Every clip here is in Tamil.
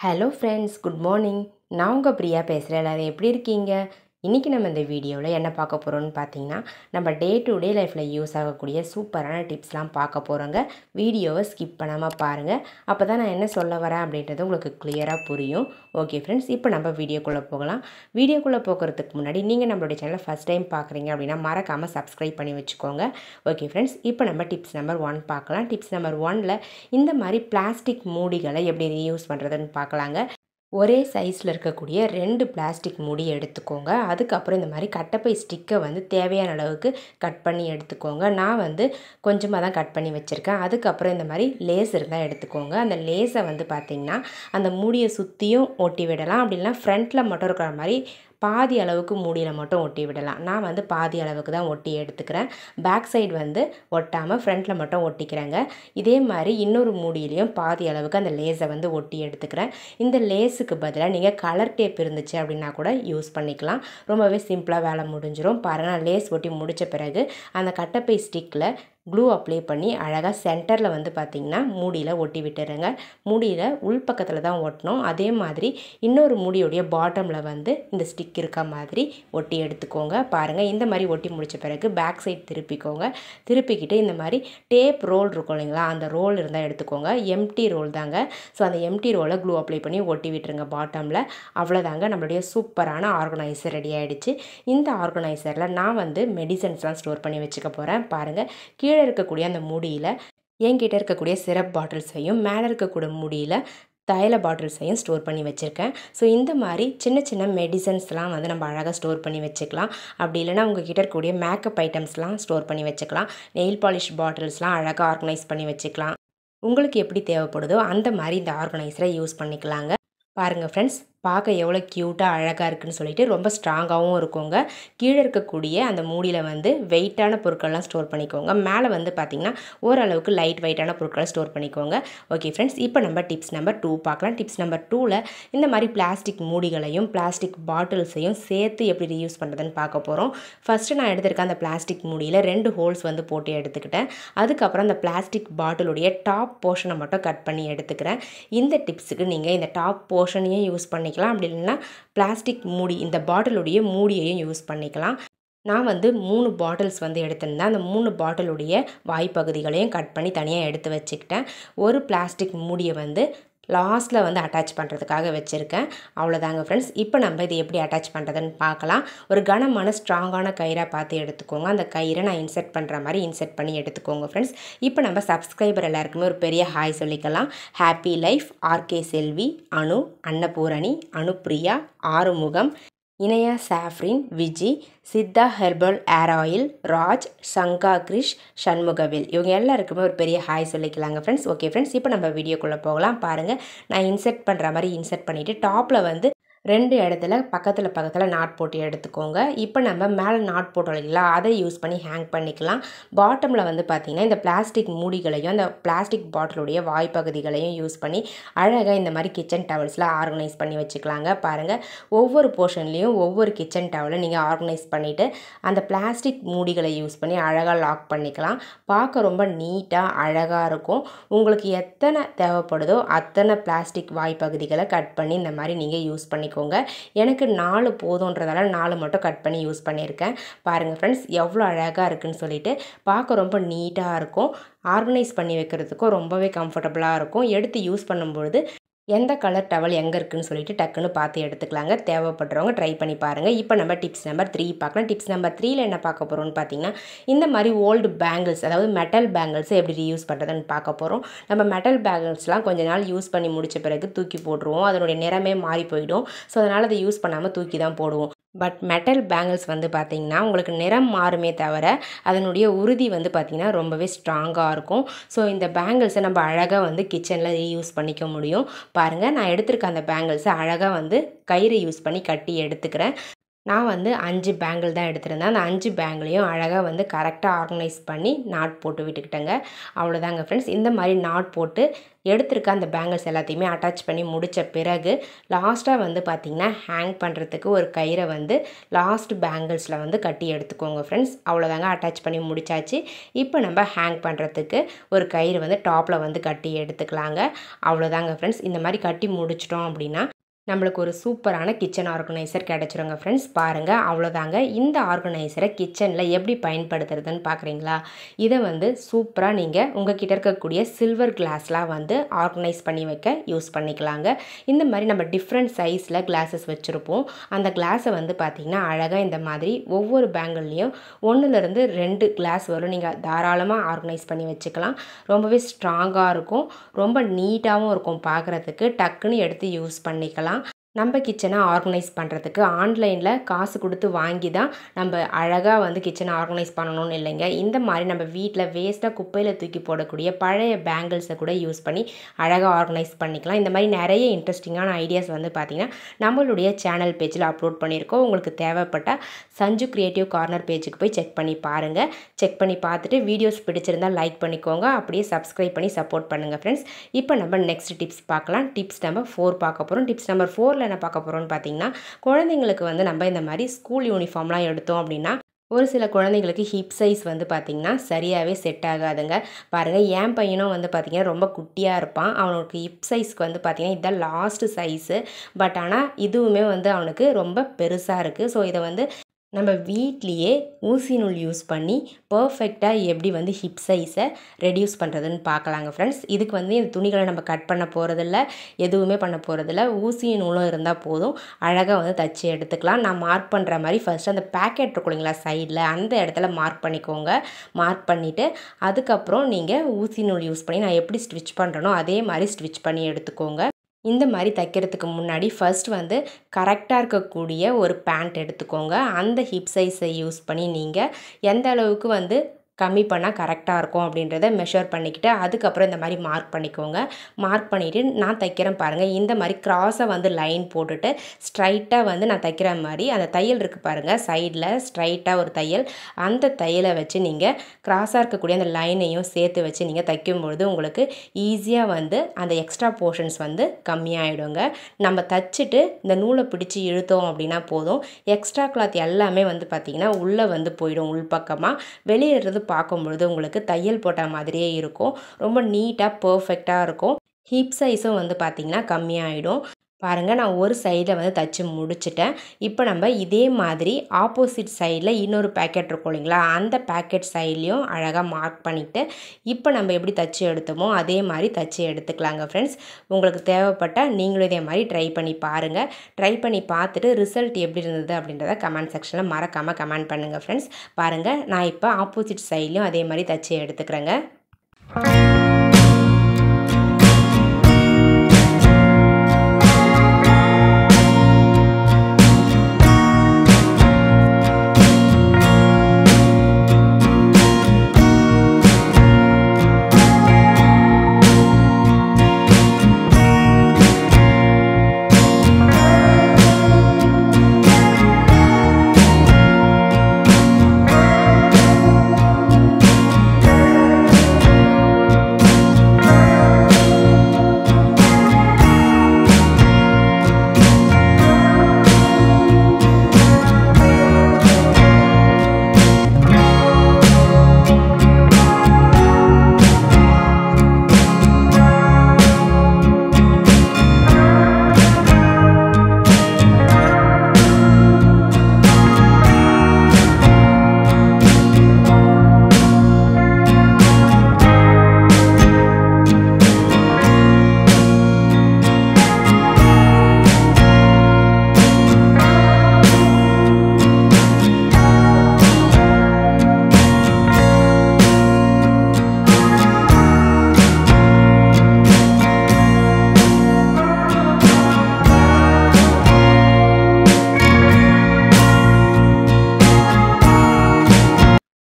Hello friends, good morning. நான் உங்கள் பிரியா பேசுகிறேன். எல்லோரும் எப்படி இருக்கீங்க? இன்றைக்கி நம்ம இந்த வீடியோவில் என்ன பார்க்க போகிறோம்னு பார்த்தீங்கன்னா, நம்ம டே டு டே லைஃப்பில் யூஸ் ஆகக்கூடிய சூப்பரான டிப்ஸ்லாம் பார்க்க போகிறோங்க. வீடியோவை ஸ்கிப் பண்ணாமல் பாருங்கள். அப்போ தான் நான் என்ன சொல்ல வரேன் அப்படின்றது உங்களுக்கு கிளியராக புரியும். ஓகே ஃப்ரெண்ட்ஸ், இப்போ நம்ம வீடியோக்குள்ளே போகலாம். வீடியோக்குள்ளே போகிறதுக்கு முன்னாடி நீங்கள் நம்மளுடைய சேனலை ஃபஸ்ட் டைம் பார்க்குறீங்க அப்படின்னா மறக்காமல் சப்ஸ்கிரைப் பண்ணி வச்சுக்கோங்க. ஓகே ஃப்ரெண்ட்ஸ், இப்போ நம்ம டிப்ஸ் நம்பர் 1 பார்க்கலாம். டிப்ஸ் நம்பர் 1ல் இந்த மாதிரி பிளாஸ்டிக் மூடிகளை எப்படி ரீயூஸ் பண்ணுறதுன்னு பார்க்கலாங்க. ஒரே சைஸில் இருக்கக்கூடிய 2 பிளாஸ்டிக் மூடி எடுத்துக்கோங்க. அதுக்கப்புறம் இந்த மாதிரி கட்டைப்பை ஸ்டிக்கை தேவையான அளவுக்கு கட் பண்ணி எடுத்துக்கோங்க. நான் கொஞ்சமாக தான் கட் பண்ணி வச்சுருக்கேன். அதுக்கப்புறம் இந்த மாதிரி லேஸ் இருந்தால் எடுத்துக்கோங்க. அந்த லேஸை பார்த்திங்கன்னா அந்த மூடியை சுற்றியும் ஒட்டி விடலாம். அப்படி இல்லைனா ஃப்ரண்ட்டில் மட்டும் இருக்கிற மாதிரி பாதி அளவுக்கு மூடியில் மட்டும் ஒட்டி விடலாம். நான் பாதி அளவுக்கு தான் ஒட்டி எடுத்துக்கிறேன். பேக் சைடு ஒட்டாமல் ஃப்ரண்ட்டில் மட்டும் ஒட்டிக்கிறேங்க. இதே மாதிரி இன்னொரு மூடியிலையும் பாதி அளவுக்கு அந்த லேஸை ஒட்டி எடுத்துக்கிறேன். இந்த லேஸுக்கு பதிலாக நீங்கள் கலர் டேப் இருந்துச்சு அப்படின்னா கூட யூஸ் பண்ணிக்கலாம். ரொம்பவே சிம்பிளாக வேலை முடிஞ்சிடும். பாருங்கள், நான் லேஸ் ஒட்டி முடித்த பிறகு அந்த கட்டைப்பை ஸ்டிக்கில் க்ளூ அப்ளை பண்ணி அழகாக சென்டரில் பார்த்திங்கன்னா மூடியில் ஒட்டி விட்டுருங்க. மூடியில் உள்பக்கத்தில் தான் ஒட்டணும். அதே மாதிரி இன்னொரு மூடியோடைய பாட்டமில் இந்த ஸ்டிக் இருக்க மாதிரி ஒட்டி எடுத்துக்கோங்க. பாருங்கள், இந்த மாதிரி ஒட்டி முடித்த பிறகு பேக் சைட் திருப்பிக்கோங்க. திருப்பிக்கிட்டு இந்த மாதிரி டேப் ரோல் இருக்கும் இல்லைங்களா, அந்த ரோல் இருந்தால் எடுத்துக்கோங்க. எம்டி ரோல் தாங்க. ஸோ அந்த எம்டி ரோலை க்ளூ அப்ளை பண்ணி ஒட்டி விட்டுருங்க பாட்டமில். அவ்வளோதாங்க, நம்மளுடைய சூப்பரான ஆர்கனைசர் ரெடி ஆகிடுச்சு. இந்த ஆர்கனைசரில் நான் மெடிசன்ஸ்லாம் ஸ்டோர் பண்ணி வச்சுக்க போகிறேன். பாருங்கள், கீழே இருக்கக்கூடிய அந்த மூடியில் என்கிட்ட இருக்கக்கூடிய சிரப் பாட்டில்ஸையும் மேலே இருக்கக்கூடிய மூடியில் தைல பாட்டில்ஸையும் ஸ்டோர் பண்ணி வச்சுருக்கேன். ஸோ இந்த மாதிரி சின்ன சின்ன மெடிசன்ஸ்லாம் நம்ம அழகாக ஸ்டோர் பண்ணி வச்சுக்கலாம். அப்படி இல்லைனா உங்கள்கிட்ட இருக்கக்கூடிய மேக்கப் ஐட்டம்ஸ்லாம் ஸ்டோர் பண்ணி வச்சுக்கலாம். நெயில் பாலிஷ் பாட்டில்ஸ்லாம் அழகாக ஆர்கனைஸ் பண்ணி வச்சுக்கலாம். உங்களுக்கு எப்படி தேவைப்படுதோ அந்த மாதிரி இந்த ஆர்கனைசரை யூஸ் பண்ணிக்கலாங்க. பாருங்கள் ஃப்ரெண்ட்ஸ், பார்க்க எவ்வளோ க்யூட்டாக அழகாக இருக்குதுன்னு சொல்லிட்டு ரொம்ப ஸ்ட்ராங்காகவும் இருக்குங்க. கீழே இருக்கக்கூடிய அந்த மூடியில் வெயிட்டான பொருட்கள்லாம் ஸ்டோர் பண்ணிக்கோங்க. மேலே பார்த்திங்கன்னா ஓரளவுக்கு லைட் வெயிட்டான பொருட்களை ஸ்டோர் பண்ணிக்கோங்க. ஓகே ஃப்ரெண்ட்ஸ், இப்போ நம்ம டிப்ஸ் நம்பர் 2 பார்க்கலாம். டிப்ஸ் நம்பர் 2ல் இந்த மாதிரி பிளாஸ்டிக் மூடிகளையும் பிளாஸ்டிக் பாட்டில்ஸையும் சேர்த்து எப்படி ரீயூஸ் பண்ணுறதுன்னு பார்க்க போகிறோம். ஃபஸ்ட்டு நான் எடுத்திருக்க அந்த பிளாஸ்டிக் மூடியில் 2 ஹோல்ஸ் போட்டு எடுத்துக்கிட்டேன். அதுக்கப்புறம் அந்த பிளாஸ்டிக் பாட்டிலுடைய டாப் போர்ஷனை மட்டும் கட் பண்ணி எடுத்துக்கிறேன். இந்த டிப்ஸுக்கு நீங்கள் இந்த டாப் போர்ஷனையும் யூஸ் பண்ணி அப்படி இல்லைன்னா பிளாஸ்டிக் மூடி இந்த பாட்டிலுடைய மூடியையும் யூஸ் பண்ணிக்கலாம். நான் 3 பாட்டில்ஸ் எடுத்திருந்தேன். அந்த 3 பாட்டிலுடைய வாய்ப்பகுதிகளையும் கட் பண்ணி தனியாக எடுத்து வச்சுக்கிட்டேன். ஒரு பிளாஸ்டிக் மூடியை லாஸ்ட்டில் அட்டாச் பண்ணுறதுக்காக வச்சுருக்கேன். அவ்வளோதாங்க ஃப்ரெண்ட்ஸ். இப்போ நம்ம இது எப்படி அட்டாச் பண்ணுறதுன்னு பார்க்கலாம். ஒரு கனமான ஸ்ட்ராங்கான கயிறாக பார்த்து எடுத்துக்கோங்க. அந்த கயிறை நான் இன்செர்ட் பண்ணுற மாதிரி இன்செர்ட் பண்ணி எடுத்துக்கோங்க ஃப்ரெண்ட்ஸ். இப்போ நம்ம சப்ஸ்கிரைபர் எல்லாருக்குமே ஒரு பெரிய ஹாய் சொல்லிக்கலாம். ஹாப்பி லைஃப், ஆர்கே செல்வி, அனு, அன்னபூரணி, அனுப்பிரியா, ஆறுமுகம், இணையா சாஃப்ரின், விஜி, சித்தா ஹெர்பல் ஏர் ஆயில், ராஜ், சங்கா கிரிஷ், சண்முகவேல், இவங்க எல்லாருக்குமே ஒரு பெரிய ஹாய் சொல்லிக்கலாங்க ஃப்ரெண்ட்ஸ். ஓகே ஃப்ரெண்ட்ஸ், இப்போ நம்ம வீடியோக்குள்ளே போகலாம். பாருங்கள், நான் இன்செர்ட் பண்ணுற மாதிரி இன்செர்ட் பண்ணிவிட்டு டாப்பில் 2 இடத்துல பக்கத்தில் நாட் போட்டு எடுத்துக்கோங்க. இப்போ நம்ம மேலே நாட் போட்டோம் இல்லைங்களா, அதை யூஸ் பண்ணி ஹேங் பண்ணிக்கலாம். பாட்டமில் பார்த்திங்கன்னா இந்த பிளாஸ்டிக் மூடிகளையும் அந்த பிளாஸ்டிக் பாட்டிலுடைய வாய்ப்பகுதிகளையும் யூஸ் பண்ணி அழகாக இந்த மாதிரி கிச்சன் டவல்ஸில் ஆர்கனைஸ் பண்ணி வச்சுக்கலாங்க. பாருங்கள், ஒவ்வொரு போர்ஷன்லேயும் ஒவ்வொரு கிச்சன் டவலை நீங்கள் ஆர்கனைஸ் பண்ணிவிட்டு அந்த பிளாஸ்டிக் மூடிகளை யூஸ் பண்ணி அழகாக லாக் பண்ணிக்கலாம். பார்க்க ரொம்ப நீட்டாக அழகாக இருக்கும். உங்களுக்கு எத்தனை தேவைப்படுதோ அத்தனை பிளாஸ்டிக் வாய்ப்பகுதிகளை கட் பண்ணி இந்த மாதிரி நீங்கள் யூஸ் பண்ணிக்கோங்க. எனக்கு 4 போதுன்றதால 4 மட்டும் கட் பண்ணி யூஸ் பண்ணியிருக்கேன். பாருங்கள் ஃப்ரெண்ட்ஸ், எவ்வளோ அழகாக இருக்குதுன்னு சொல்லிட்டு பார்க்க ரொம்ப நீட்டாக இருக்கும். ஆர்கனைஸ் பண்ணி வைக்கிறதுக்கும் ரொம்பவே கம்ஃபர்டபுளாக இருக்கும். எடுத்து யூஸ் பண்ணும்பொழுது எந்த கலர் டவல் எங்கே இருக்குதுன்னு சொல்லிட்டு டக்குன்னு பார்த்து எடுத்துக்கலாங்க. தேவைப்படுறவங்க ட்ரை பண்ணி பாருங்கள். இப்போ நம்ம டிப்ஸ் நம்பர் 3 பார்க்கலாம். டிப்ஸ் நம்பர் 3ல் என்ன பார்க்க போகிறோம்னு பார்த்தீங்கன்னா, இந்த மாதிரி ஓல்டு பேங்கிள்ஸ், அதாவது மெட்டல் பேங்கிள்ஸை எப்படி ரீயூஸ் பண்ணுறதுன்னு பார்க்க போகிறோம். நம்ம மெட்டல் பேங்கிள்ஸ்லாம் கொஞ்ச நாள் யூஸ் பண்ணி முடித்த பிறகு தூக்கி போட்டுருவோம். அதனுடைய நிறமே மாறி போயிடும். ஸோ அதனால் அதை யூஸ் பண்ணாமல் தூக்கி தான் போடுவோம். பட் மெட்டல் பேங்கிள்ஸ் பார்த்திங்கன்னா உங்களுக்கு நிறம் மாறுமே தவிர அதனுடைய உறுதி பார்த்திங்கன்னா ரொம்பவே ஸ்ட்ராங்காக இருக்கும். ஸோ இந்த பேங்கிள்ஸை நம்ம அழகாக கிச்சனில் ரீயூஸ் பண்ணிக்க முடியும். பாருங்கள், நான் எடுத்திருக்க அந்த பேங்கிள்ஸை அழகாக கயிறு யூஸ் பண்ணி கட்டி எடுத்துக்கிறேன். நான் வந்து 5 பேங்கிள் தான் எடுத்திருந்தேன். அந்த 5 பேங்கிளையும் அழகா வந்து கரெக்டாக ஆர்கனைஸ் பண்ணி நாட் போட்டு விட்டுக்கிட்டேங்க. அவ்வளோதாங்க ஃப்ரெண்ட்ஸ். இந்த மாதிரி நாட் போட்டு எடுத்திருக்க அந்த பேங்கிள்ஸ் எல்லாத்தையுமே அட்டாச் பண்ணி முடித்த பிறகு லாஸ்ட்டாக வந்து பார்த்திங்கன்னா ஹேங் பண்ணுறதுக்கு ஒரு கயிறை வந்து லாஸ்ட் பேங்கிள்ஸில் வந்து கட்டி எடுத்துக்கோங்க ஃப்ரெண்ட்ஸ். அவ்வளோதாங்க, அட்டாச் பண்ணி முடிச்சாச்சு. இப்போ நம்ம ஹேங் பண்ணுறதுக்கு ஒரு கயிறு வந்து டாப்பில் வந்து கட்டி எடுத்துக்கலாங்க. அவ்வளோதாங்க ஃப்ரெண்ட்ஸ். இந்த மாதிரி கட்டி முடிச்சிட்டோம் அப்படின்னா நம்மளுக்கு ஒரு சூப்பரான கிச்சன் ஆர்கனைசர் கிடச்சிருங்க ஃப்ரெண்ட்ஸ். பாருங்கள், அவ்வளோதாங்க. இந்த ஆர்கனைசரை கிச்சனில் எப்படி பயன்படுத்துறதுன்னு பார்க்குறீங்களா? இதை வந்து சூப்பராக நீங்கள் உங்கள் கிட்ட இருக்கக்கூடிய சில்வர் கிளாஸ்லாம் வந்து ஆர்கனைஸ் பண்ணி வைக்க யூஸ் பண்ணிக்கலாங்க. இந்த மாதிரி நம்ம டிஃப்ரெண்ட் சைஸில் கிளாஸஸ் வச்சுருப்போம். அந்த கிளாஸை வந்து பார்த்திங்கன்னா அழகாக இந்த மாதிரி ஒவ்வொரு பேங்கிள்லேயும் 1லேருந்து 2 கிளாஸ் வரும். நீங்கள் தாராளமாக ஆர்கனைஸ் பண்ணி வச்சுக்கலாம். ரொம்பவே ஸ்ட்ராங்காக இருக்கும், ரொம்ப நீட்டாகவும் இருக்கும் பார்க்குறதுக்கு. டக்குன்னு எடுத்து யூஸ் பண்ணிக்கலாம். நம்ம கிச்சனை ஆர்கனைஸ் பண்ணுறதுக்கு ஆன்லைனில் காசு கொடுத்து வாங்கி தான் நம்ம அழகாக வந்து கிச்சனை ஆர்கனைஸ் பண்ணணும்னு இல்லைங்க. இந்த மாதிரி நம்ம வீட்டில் வேஸ்ட்டாக குப்பையில் தூக்கி போடக்கூடிய பழைய பேங்கிள்ஸை கூட யூஸ் பண்ணி அழகாக ஆர்கனைஸ் பண்ணிக்கலாம். இந்த மாதிரி நிறைய இன்ட்ரெஸ்டிங்கான ஐடியாஸ் வந்து பார்த்திங்கன்னா நம்மளுடைய சேனல் பேஜில் அப்லோட் பண்ணியிருக்கோம். உங்களுக்கு தேவைப்பட்டால் சஞ்சு கிரியேட்டிவ் கார்னர் பேஜுக்கு போய் செக் பண்ணி பாருங்கள். செக் பண்ணி பார்த்துட்டு வீடியோஸ் பிடிச்சிருந்தால் லைக் பண்ணிக்கோங்க. அப்படியே சப்ஸ்கிரைப் பண்ணி சப்போர்ட் பண்ணுங்கள் ஃப்ரெண்ட்ஸ். இப்போ நம்ம நெக்ஸ்ட் டிப்ஸ் பார்க்கலாம். டிப்ஸ் நம்பர் 4 பார்க்க போகிறோம். டிப்ஸ் நம்பர் 4 என்ன பார்க்க போகிறோம்னு பார்த்தீங்கன்னா, குழந்தைங்களுக்கு வந்து நம்ம இந்த மாதிரி ஸ்கூல் யூனிஃபார்ம்லாம் எடுத்தோம் அப்படின்னா ஒரு சில குழந்தைங்களுக்கு ஹிப் சைஸ் வந்து பார்த்திங்கன்னா சரியாகவே செட் ஆகாதுங்க. பாருங்கள், என் பையனும் வந்து பார்த்திங்கன்னா ரொம்ப குட்டியாக இருப்பான். அவனுக்கு ஹிப் சைஸ்க்கு வந்து பார்த்திங்கன்னா இதுதான் லாஸ்ட்டு சைஸு. பட் ஆனால் இதுவுமே வந்து அவனுக்கு ரொம்ப பெருசாக இருக்குது. ஸோ இதை வந்து நம்ம வீட்லேயே ஊசி நூல் யூஸ் பண்ணி பர்ஃபெக்டாக எப்படி வந்து ஹிப் சைஸை ரெடியூஸ் பண்ணுறதுன்னு பார்க்கலாங்க ஃப்ரெண்ட்ஸ். இதுக்கு வந்து இந்த துணிகளை நம்ம கட் பண்ண போகிறதில்ல, எதுவுமே பண்ண போகிறதில்ல. ஊசி நூலும் இருந்தால் போதும், அழகாக வந்து தச்சு எடுத்துக்கலாம். நான் மார்க் பண்ணுற மாதிரி ஃபஸ்ட்டு அந்த பேக்கெட் இருக்கும் இல்லைங்களா சைடில், அந்த இடத்துல மார்க் பண்ணிக்கோங்க. மார்க் பண்ணிவிட்டு அதுக்கப்புறம் நீங்கள் ஊசி நூல் யூஸ் பண்ணி நான் எப்படி ஸ்டிச் பண்ணுறனோ அதே மாதிரி ஸ்டிச் பண்ணி எடுத்துக்கோங்க. இந்த மாதிரி தைக்கிறதுக்கு முன்னாடி ஃபர்ஸ்ட் வந்து கரெக்டாக இருக்கக்கூடிய ஒரு பேண்ட் எடுத்துக்கோங்க. அந்த ஹிப் சைஸை யூஸ் பண்ணி நீங்கள் எந்த அளவுக்கு வந்து கம்மி பண்ணால் கரெக்டாக இருக்கும் அப்படின்றத மெஷர் பண்ணிக்கிட்டு அதுக்கப்புறம் இந்த மாதிரி மார்க் பண்ணிக்கோங்க. மார்க் பண்ணிவிட்டு நான் தைக்கிறேன் பாருங்கள். இந்த மாதிரி க்ராஸை வந்து லைன் போட்டுட்டு ஸ்ட்ரைட்டாக வந்து நான் தைக்கிற மாதிரி அந்த தையல் இருக்குது பாருங்கள், சைடில் ஸ்ட்ரைட்டாக ஒரு தையல், அந்த தையலை வச்சு நீங்கள் க்ராஸாக இருக்கக்கூடிய அந்த லைனையும் சேர்த்து வச்சு நீங்கள் தைக்கும்பொழுது உங்களுக்கு ஈஸியாக வந்து அந்த எக்ஸ்ட்ரா போர்ஷன்ஸ் வந்து கம்மியாகிடுங்க. நம்ம தைச்சிட்டு இந்த நூலை பிடிச்சி இழுத்தோம் அப்படின்னா போதும், எக்ஸ்ட்ரா கிளாத் எல்லாமே வந்து பார்த்திங்கன்னா உள்ளே வந்து போயிடும். உள்பக்கமாக வெளியே இருந்து பார்க்கும்பொழுது உங்களுக்கு தையல் போட்ட மாதிரியே இருக்கும். ரொம்ப நீட்டாக பர்ஃபெக்டாக இருக்கும். ஹிப் சைஸும் வந்து பார்த்திங்கன்னா கம்மியாகிடும். பாருங்கள், நான் ஒரு சைடில் வந்து தச்சு முடிச்சிட்டேன். இப்போ நம்ம இதே மாதிரி ஆப்போசிட் சைடில் இன்னொரு பேக்கெட் இருக்கும் இல்லைங்களா, அந்த பேக்கெட் சைட்லேயும் அழகாக மார்க் பண்ணிவிட்டு இப்போ நம்ம எப்படி தச்சு எடுத்தோமோ அதே மாதிரி தச்சு எடுத்துக்கலாங்க ஃப்ரெண்ட்ஸ். உங்களுக்கு தேவைப்பட்டால் நீங்களும் இதே மாதிரி ட்ரை பண்ணி பாருங்கள். ட்ரை பண்ணி பார்த்துட்டு ரிசல்ட் எப்படி இருந்தது அப்படின்றத கமெண்ட் செக்ஷனில் மறக்காமல் கமெண்ட் பண்ணுங்கள் ஃப்ரெண்ட்ஸ். பாருங்கள், நான் இப்போ ஆப்போசிட் சைட்லேயும் அதே மாதிரி தச்சு எடுத்துக்கிறேங்க.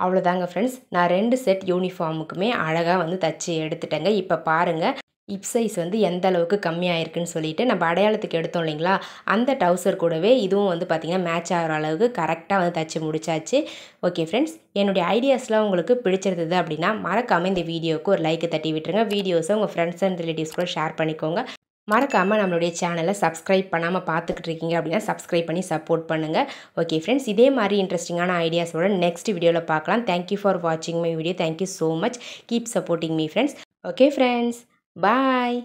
அவ்வளோதாங்க ஃப்ரெண்ட்ஸ், நான் 2 செட் யூனிஃபார்முக்குமே அழகாக வந்து தச்சு எடுத்துட்டேங்க. இப்போ பாருங்கள், ஹிப் சைஸ் வந்து எந்த அளவுக்கு கம்மியாக இருக்குன்னு சொல்லிட்டு நம்ம அடையாளத்துக்கு எடுத்தோம் இல்லைங்களா, அந்த டவுசர் கூடவே இதுவும் வந்து பார்த்திங்கன்னா மேட்ச் ஆகிற அளவுக்கு கரெக்டாக வந்து தச்சு முடிச்சாச்சு. ஓகே ஃப்ரெண்ட்ஸ், என்னுடைய ஐடியாஸ்லாம் உங்களுக்கு பிடிச்சிருந்தது அப்படின்னா மறக்காமல் இந்த வீடியோவுக்கு ஒரு லைக்கை தட்டி விட்டுருங்க. வீடியோஸை உங்கள் ஃப்ரெண்ட்ஸ் அண்ட் ரிலேட்டிவ்ஸ் கூட ஷேர் பண்ணிக்கோங்க. மறக்காமல் நம்மளுடைய சேனலை சப்ஸ்கிரைப் பண்ணாமல் பார்த்துக்கிட்டு இருக்கீங்க அப்படின்னா சப்ஸ்கிரைப் பண்ணி சப்போர்ட் பண்ணுங்கள். ஓகே ஃப்ரெண்ட்ஸ், இதே மாதிரி இன்ட்ரெஸ்டிங்கான ஐடியாஸோட நெக்ஸ்ட் வீடியோவில் பார்க்கலாம். தேங்க்யூ ஃபார் வாட்சிங் my video. Thank you so much. Keep supporting me friends. Okay friends, bye.